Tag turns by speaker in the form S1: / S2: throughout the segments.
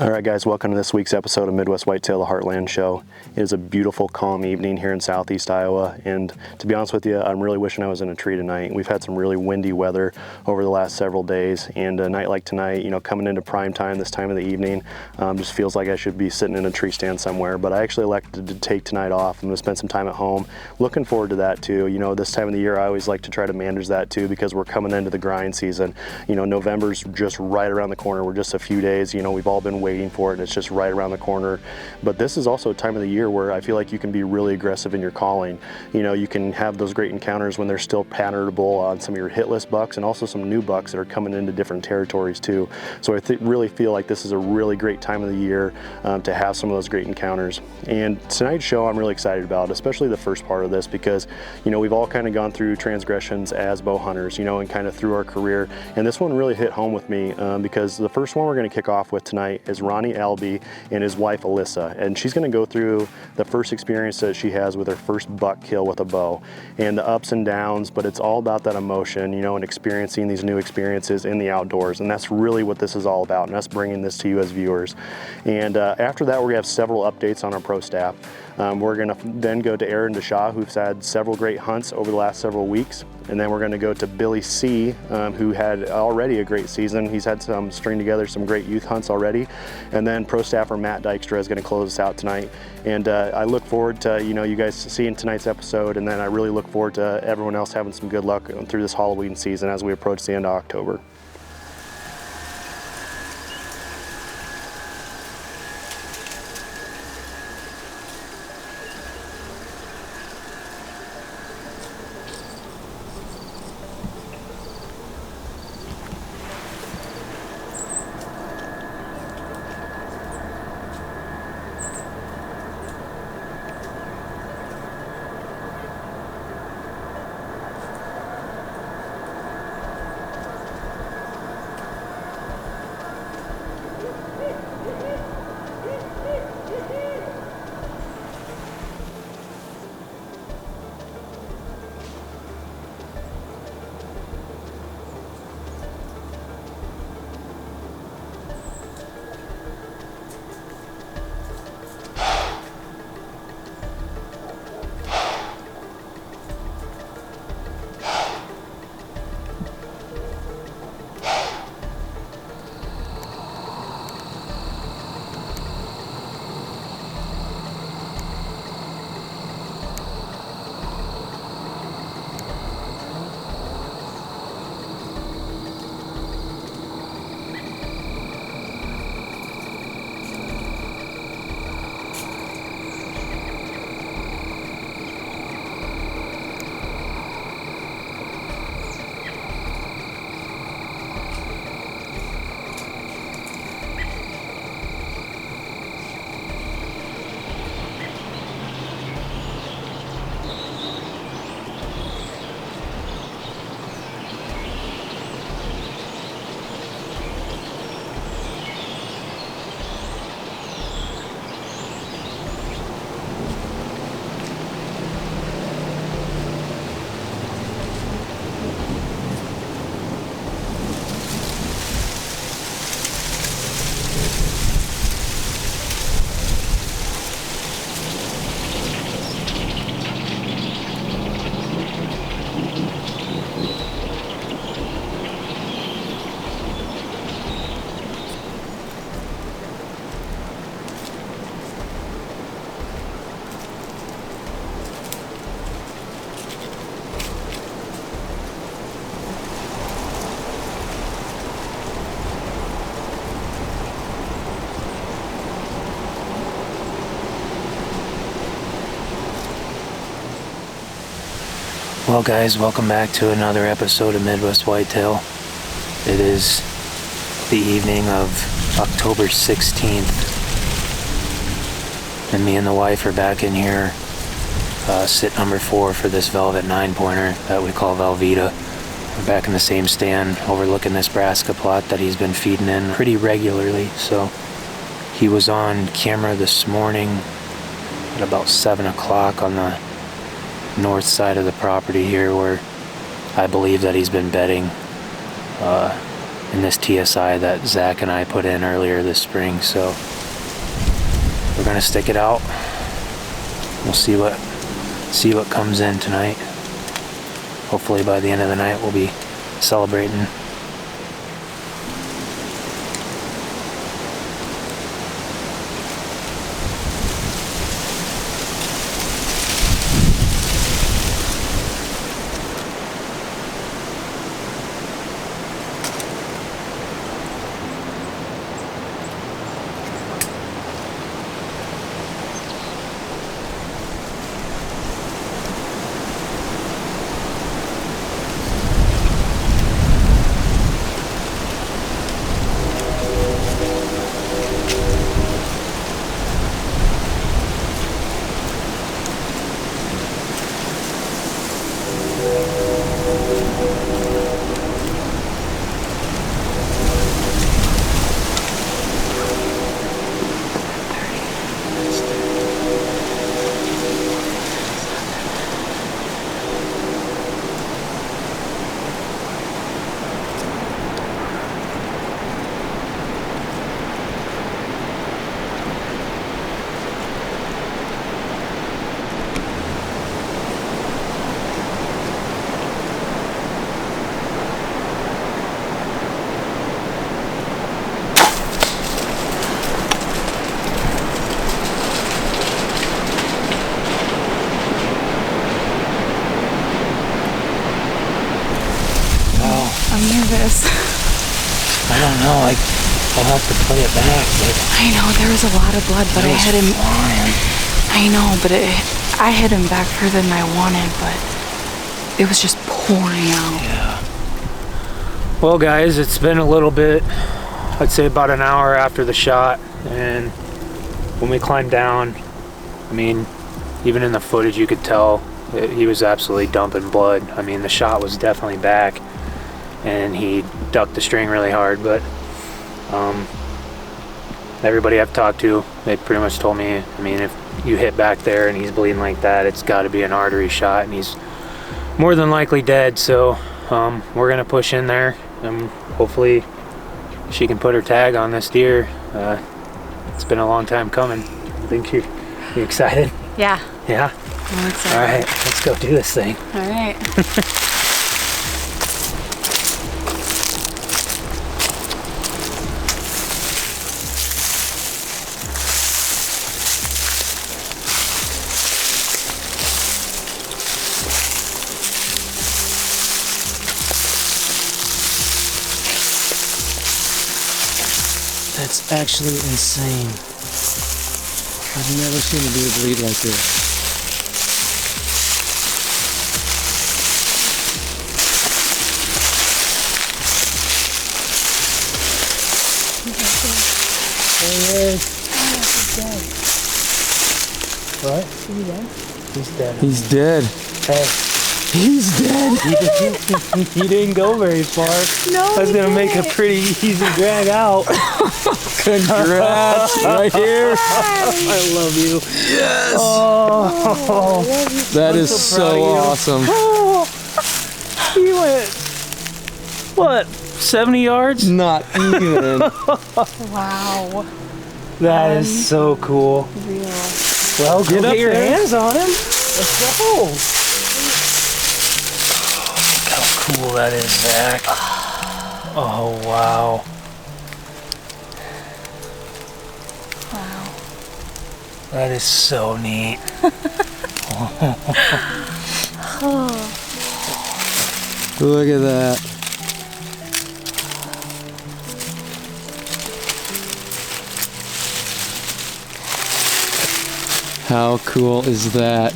S1: All right, guys, welcome to this week's episode of Midwest Whitetail, the Heartland Show. It is a beautiful, calm evening here in southeast Iowa, and to be honest with you, I'm really wishing I was in a tree tonight. We've had some really windy weather over the last several days, and a night like tonight, coming into prime time, this time of the evening, just feels like I should be sitting in a tree stand somewhere, but I actually elected to take tonight off. I'm going to spend some time at home. Looking forward to that, too. This time of the year, I always like to try to manage that, too, because we're coming into the grind season. November's just right around the corner. We're just a few days. We've all been waiting for it, and it's just right around the corner. But this is also a time of the year where I feel like you can be really aggressive in your calling. You can have those great encounters when they're still patternable on some of your hit list bucks, and also some new bucks that are coming into different territories too. So I really feel like this is a really great time of the year to have some of those great encounters. And tonight's show I'm really excited about, especially the first part of this, because we've all kind of gone through transgressions as bow hunters, and kind of through our career. And this one really hit home with me because the first one we're going to kick off with tonight is Aaron Albee and his wife Alyssa, and she's going to go through the first experience that she has with her first buck kill with a bow, and the ups and downs. But it's all about that emotion, and experiencing these new experiences in the outdoors, and that's really what this is all about, and us bringing this to you as viewers. And after that, we're going to have several updates on our pro staff. We're going to then go to Aaron DeShaw, who's had several great hunts over the last several weeks. And then we're going to go to Billy C., who had already a great season. He's had some string together some great youth hunts already. And then pro staffer Matt Dykstra is going to close us out tonight. And I look forward to you guys seeing tonight's episode. And then I really look forward to everyone else having some good luck through this Halloween season as we approach the end of October.
S2: Well guys, welcome back to another episode of Midwest Whitetail. It is the evening of October 16th, and me and the wife are back in here, sit number 4 for this Velvet 9-pointer that we call Velveeta. We're back in the same stand overlooking this brassica plot that he's been feeding in pretty regularly. So he was on camera this morning at about 7 o'clock on the north side of the property here, where I believe that he's been bedding. in this TSI that Zach and I put in earlier this spring. So we're gonna stick it out. We'll see what comes in tonight. Hopefully by the end of the night we'll be celebrating. I don't know, I'll have to put it back, but
S3: I know, there was a lot of blood, but I hit him. I know, but I hit him back further than I wanted, but it was just pouring out.
S2: Yeah. Well, guys, it's been a little bit, I'd say about an hour after the shot, and when we climbed down, I mean, even in the footage you could tell he was absolutely dumping blood. I mean, the shot was definitely back, and he ducked the string really hard, but everybody I've talked to, they pretty much told me, I mean, if you hit back there and he's bleeding like that, it's got to be an artery shot, and he's more than likely dead. So we're gonna push in there, and hopefully she can put her tag on this deer. It's been a long time coming. I think you excited?
S3: Yeah.
S2: Yeah?
S3: I'm excited.
S2: All right, let's go do this thing.
S3: All right.
S4: That's actually insane. I've never seen a deer bleed like this. There he is. What? Is he dead? He's dead. He's dead.
S2: Hey.
S4: He's dead.
S2: He didn't go very far.
S3: No,
S2: I was gonna make a pretty easy drag out.
S4: Congrats, right here.
S2: I love you.
S4: Yes.
S2: Oh,
S4: that is so awesome.
S2: Oh, he went, what, 70 yards?
S4: Not even.
S3: Wow.
S2: That is so cool.
S3: Real.
S2: Well,
S4: Get up
S2: get your
S4: there.
S2: hands on him. Let's go. Look how cool that is, Zach. Oh, wow.
S3: Wow.
S2: That is so neat.
S4: Look at that. How cool is that?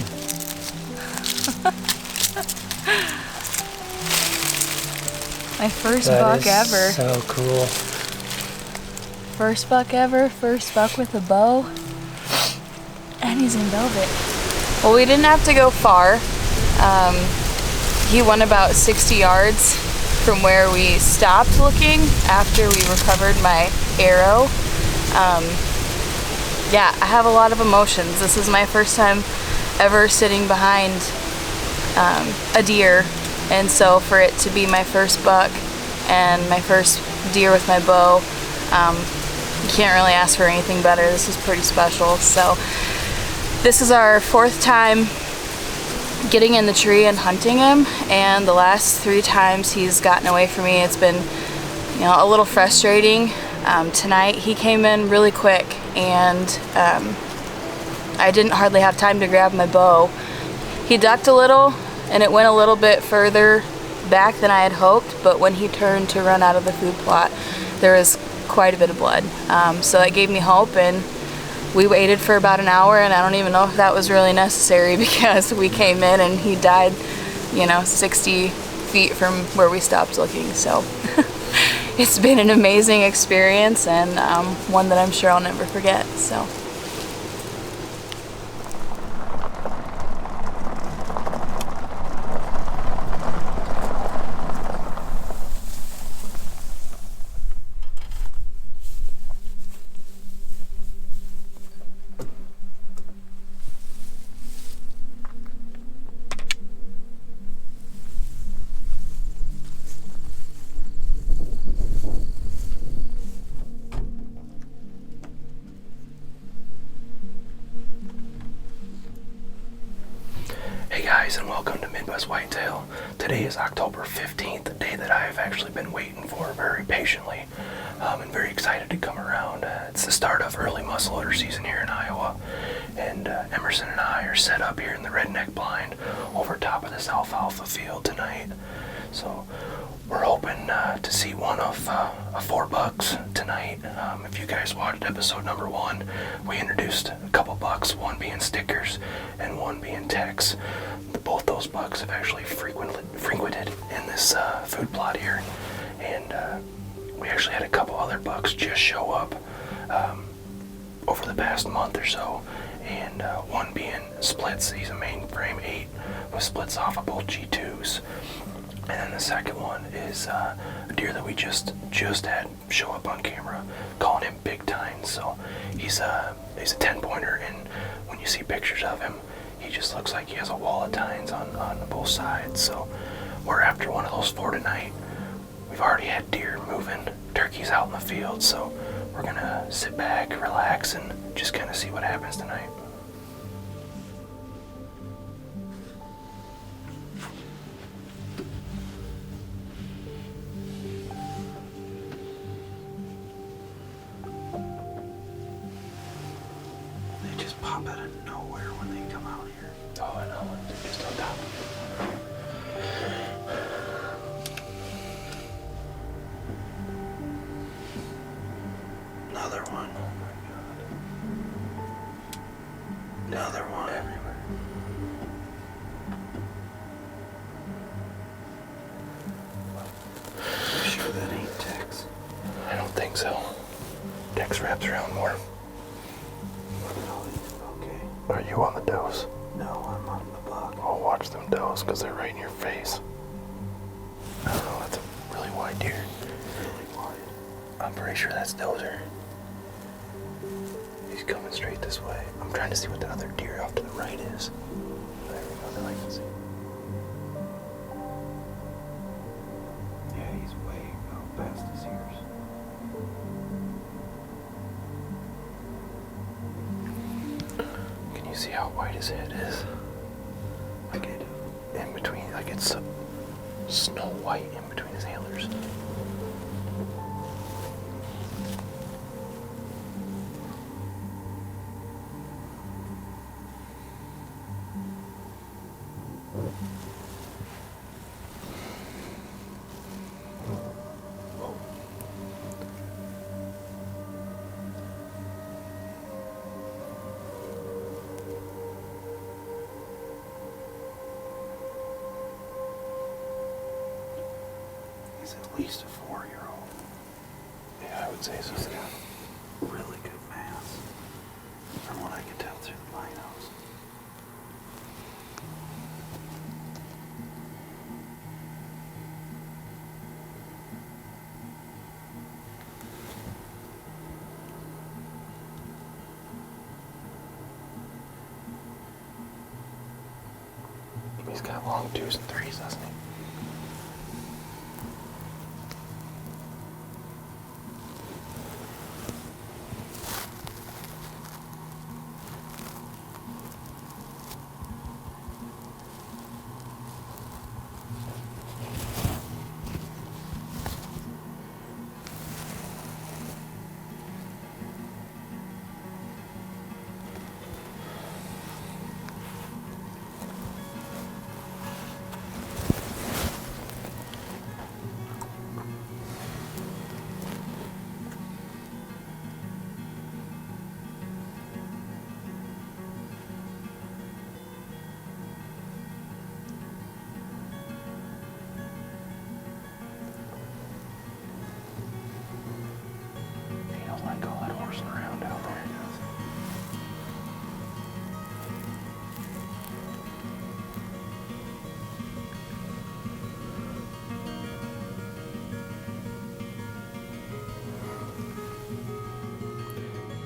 S3: My first
S2: That
S3: buck
S2: is
S3: ever.
S2: so cool.
S3: First buck ever. First buck with a bow. And he's in velvet. Well, we didn't have to go far. He went about 60 yards from where we stopped looking after we recovered my arrow. Yeah, I have a lot of emotions. This is my first time ever sitting behind a deer, and so for it to be my first buck and my first deer with my bow. You can't really ask for anything better. This is pretty special. So this is our 4th time getting in the tree and hunting him, and the last 3 times he's gotten away from me, it's been, you know, a little frustrating. Tonight he came in really quick, and I didn't hardly have time to grab my bow. He ducked a little, and it went a little bit further back than I had hoped, but when he turned to run out of the food plot, there was quite a bit of blood. So that gave me hope, and we waited for about an hour, and I don't even know if that was really necessary because we came in and he died, you know, 60 feet from where we stopped looking. So it's been an amazing experience, and one that I'm sure I'll never forget. So.
S5: Hey guys, and welcome to Midwest Whitetail. Today is October 15th, the day that I have actually been waiting for very patiently, and very excited to come around. It's the start of early muzzleloader season here in Iowa, and Emerson and I are set up here in the redneck blind over top of this alfalfa field tonight. So we're hoping to see one of 4 bucks tonight. If you guys watched episode number 1, we introduced a couple bucks, one being stickers and one being techs. Both those bucks have actually frequented in this food plot here, and we actually had a couple other bucks just show up over the past month or so, and one being splits. He's a mainframe 8 with splits off of both G2s. And then the second one is a deer that we just had show up on camera, calling him Big Tines. So he's a 10-pointer, and when you see pictures of him, he just looks like he has a wall of tines on both sides. So we're after one of those 4 tonight. We've already had deer moving, turkeys out in the field, so we're gonna sit back, relax, and just kind of see what happens tonight.
S6: Pop out of nowhere when they come out here.
S5: Oh, I know. They're just on top.
S6: Another one.
S5: Oh my God.
S6: Another one.
S5: Everywhere.
S6: You sure that ain't Tex?
S5: I don't think so. Dex wraps around more. Are you on the does?
S6: No, I'm on the buck.
S5: Oh, watch them does, because they're right in your face. I don't know, that's a really wide deer.
S6: Really wide.
S5: I'm pretty sure that's Dozer. He's coming straight this way. I'm trying to see what the other deer off to the right is. There we go, now I can see.
S6: Yeah, he's way out past his ears.
S5: Can you see how wide his head is?
S6: Like I do.
S5: In between, like it's snow white in between his antlers.
S6: He's at least a 4-year-old.
S5: Yeah, I would say so.
S6: He's got really good mass, from what I can tell through the binos.
S5: He's got long 2s and 3s, doesn't he?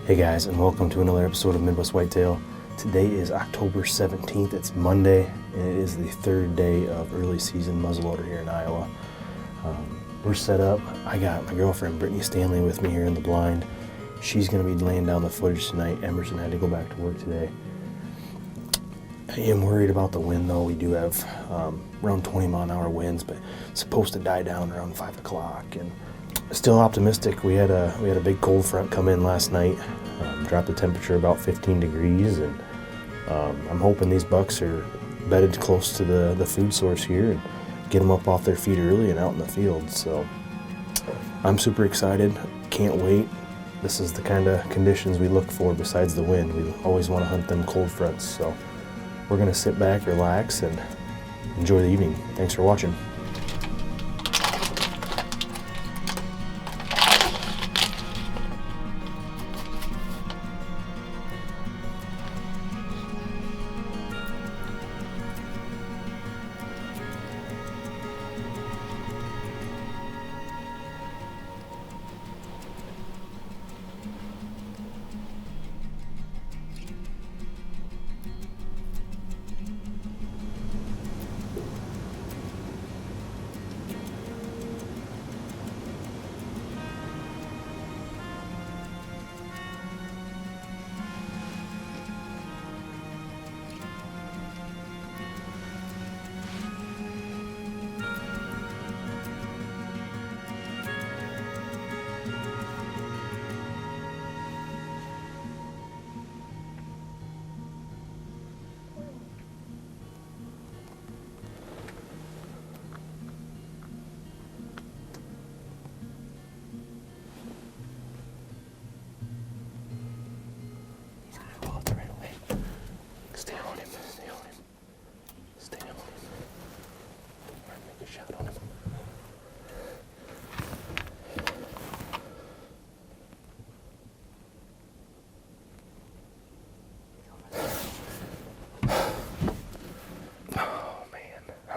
S5: Hey guys, and welcome to another episode of Midwest Whitetail. Today is October 17th, it's Monday, and it is the third day of early season muzzleloader here in Iowa. We're set up. I got my girlfriend Brittany Stanley with me here in the blind. She's going to be laying down the footage tonight. Emerson had to go back to work today. I am worried about the wind though. We do have around 20 mile an hour winds, but it's supposed to die down around 5 o'clock. And still optimistic. We had a big cold front come in last night, dropped the temperature about 15 degrees, and I'm hoping these bucks are bedded close to the food source here and get them up off their feet early and out in the field. So I'm super excited. Can't wait. This is the kind of conditions we look for besides the wind. We always want to hunt them cold fronts. So we're going to sit back, relax, and enjoy the evening. Thanks for watching.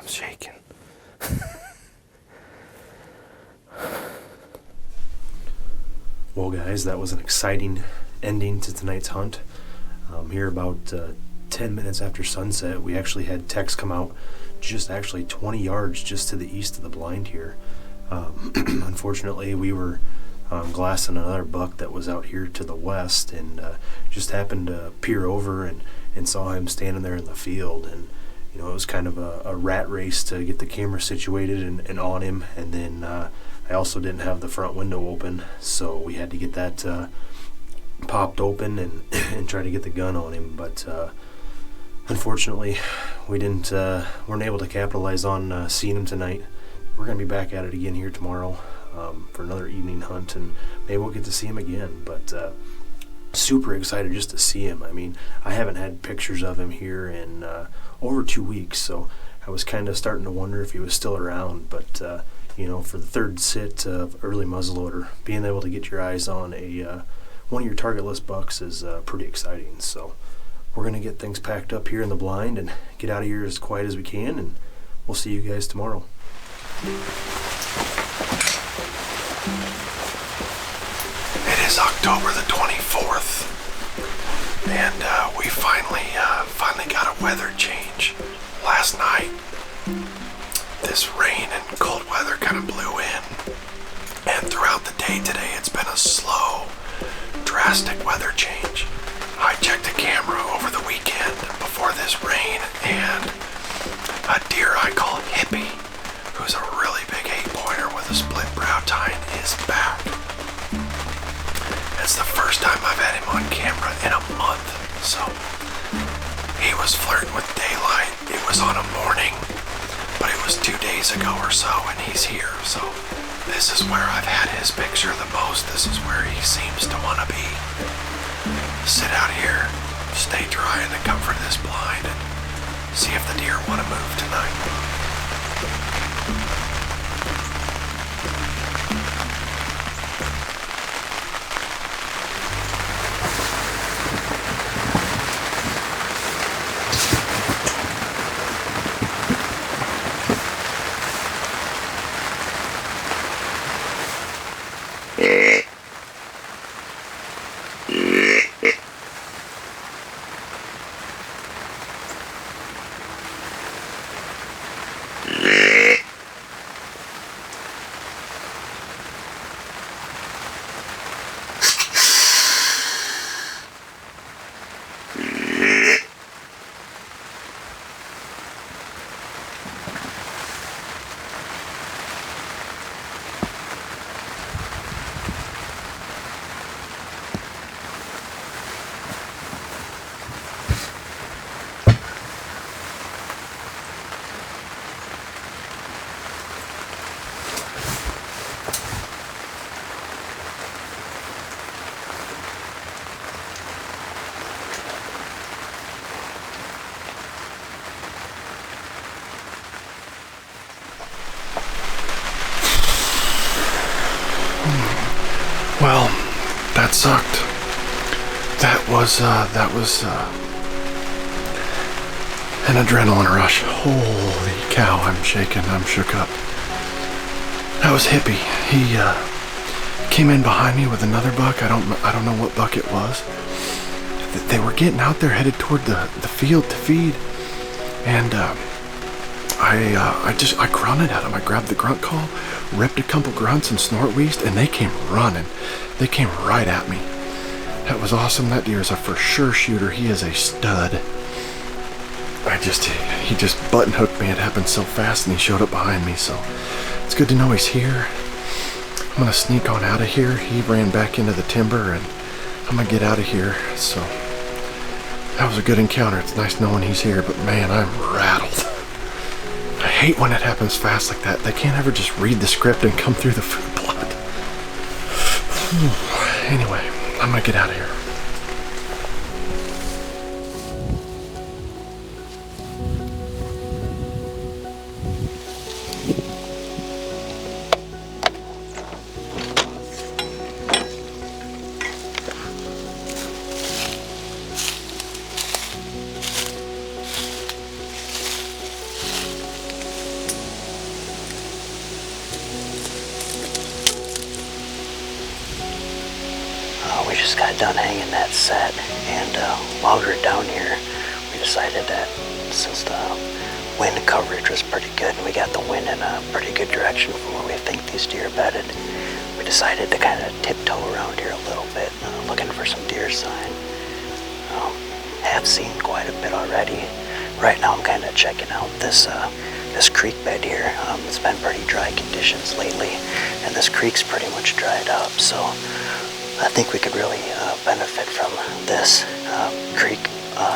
S5: Shaking. Well guys, that was an exciting ending to tonight's hunt. Here about 10 minutes after sunset, we actually had techs come out just actually 20 yards just to the east of the blind here. Unfortunately, we were glassing another buck that was out here to the west, and just happened to peer over and saw him standing there in the field. And you know, it was kind of a rat race to get the camera situated and on him, and then I also didn't have the front window open, so we had to get that popped open and try to get the gun on him. But unfortunately, we weren't able to capitalize on seeing him tonight. We're gonna be back at it again here tomorrow for another evening hunt, and maybe we'll get to see him again. But super excited just to see him. I mean, I haven't had pictures of him here in over 2 weeks, so I was kind of starting to wonder if he was still around. But you know, for the third sit of early muzzleloader, being able to get your eyes on a one of your target list bucks is pretty exciting. So we're gonna get things packed up here in the blind and get out of here as quiet as we can, and we'll see you guys tomorrow.
S6: It is October the 24th, and we finally got a weather change. Last night, this rain and cold weather kind of blew in, and throughout the day today, it's been a slow, drastic weather change. I checked the camera over the weekend before this rain, and a deer I call Hippie, who's a really big 8-pointer with a split brow tine, is back. It's the first time I've had him on camera in a month, so he was flirting with daylight. It was on a morning, but it was 2 days ago or so, and he's here. So this is where I've had his picture the most. This is where he seems to want to be. Sit out here, stay dry in the comfort of this blind, and see if the deer want to move tonight.
S7: Yeah.
S6: Well, that sucked. That was an adrenaline rush. Holy cow, I'm shaking, I'm shook up. That was Hippie. He came in behind me with another buck. I don't know what buck it was. They were getting out there, headed toward the field to feed, and I grunted at them. I grabbed the grunt call, ripped a couple grunts and snort wheezed, and they came running. They came right at me. That was awesome. That deer is a for sure shooter. He is a stud. He just button hooked me. It happened so fast, and he showed up behind me, so it's good to know he's here. I'm gonna sneak on out of here. He ran back into the timber, and I'm gonna get out of here. So that was a good encounter. It's nice knowing he's here, but man, I'm rattled. I hate when it happens fast like that. They can't ever just read the script and come through the food plot. Anyway, I'm gonna get out of here.
S7: We just got done hanging that set, and while we were down here, we decided that since the wind coverage was pretty good and we got the wind in a pretty good direction from where we think these deer bedded, we decided to kind of tiptoe around here a little bit, looking for some deer sign. Have seen quite a bit already. Right now I'm kind of checking out this creek bed here. It's been pretty dry conditions lately, and this creek's pretty much dried up, so I think we could really benefit from this creek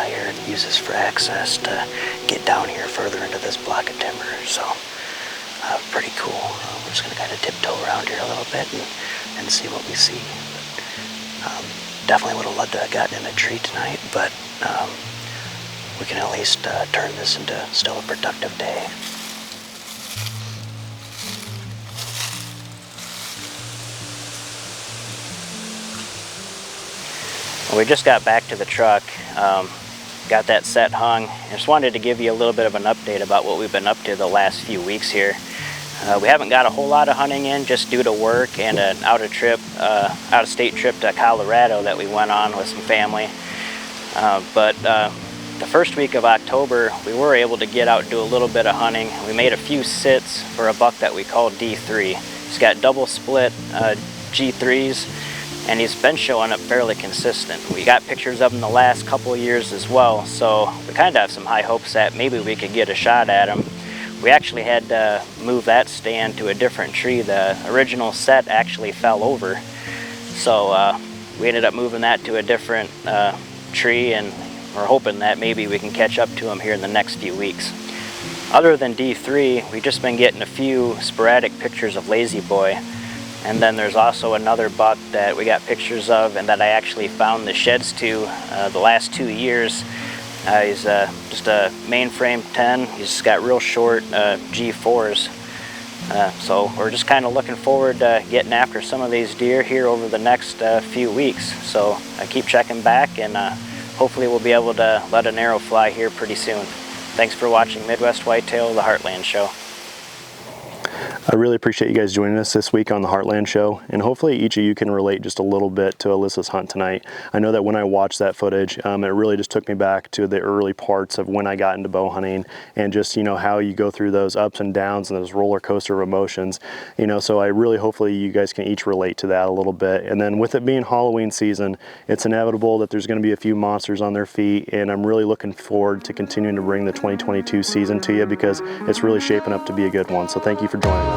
S7: here and use this for access to get down here further into this block of timber. So pretty cool. We're just gonna kind of tiptoe around here a little bit and see what we see. Definitely would have loved to have gotten in a tree tonight, but we can at least turn this into still a productive day. We just got back to the truck, got that set hung. I just wanted to give you a little bit of an update about what we've been up to the last few weeks here. We haven't got a whole lot of hunting in just due to work and an out-of-state trip to Colorado that we went on with some family. But the first week of October, we were able to get out and do a little bit of hunting. We made a few sits for a buck that we call D3. He's got double split G3s, and he's been showing up fairly consistent. We got pictures of him the last couple of years as well, so we kind of have some high hopes that maybe we could get a shot at him. We actually had to move that stand to a different tree. The original set actually fell over, so we ended up moving that to a different tree, and we're hoping that maybe we can catch up to him here in the next few weeks. Other than D3, we've just been getting a few sporadic pictures of Lazy Boy. And then there's also another buck that we got pictures of and that I actually found the sheds to the last 2 years. He's just a mainframe 10. He's got real short G4s. So we're just kind of looking forward to getting after some of these deer here over the next few weeks. So I keep checking back, and hopefully we'll be able to let an arrow fly here pretty soon. Thanks for watching Midwest Whitetail, the Heartland Show.
S1: I really appreciate you guys joining us this week on the Heartland Show, and hopefully each of you can relate just a little bit to Alyssa's hunt tonight. I know that when I watched that footage, it really just took me back to the early parts of when I got into bow hunting, and just, you know, how you go through those ups and downs and those roller coaster of emotions, you know. So I really, hopefully you guys can each relate to that a little bit. And then with it being Halloween season, it's inevitable that there's going to be a few monsters on their feet, and I'm really looking forward to continuing to bring the 2022 season to you, because it's really shaping up to be a good one. So thank you for joining us.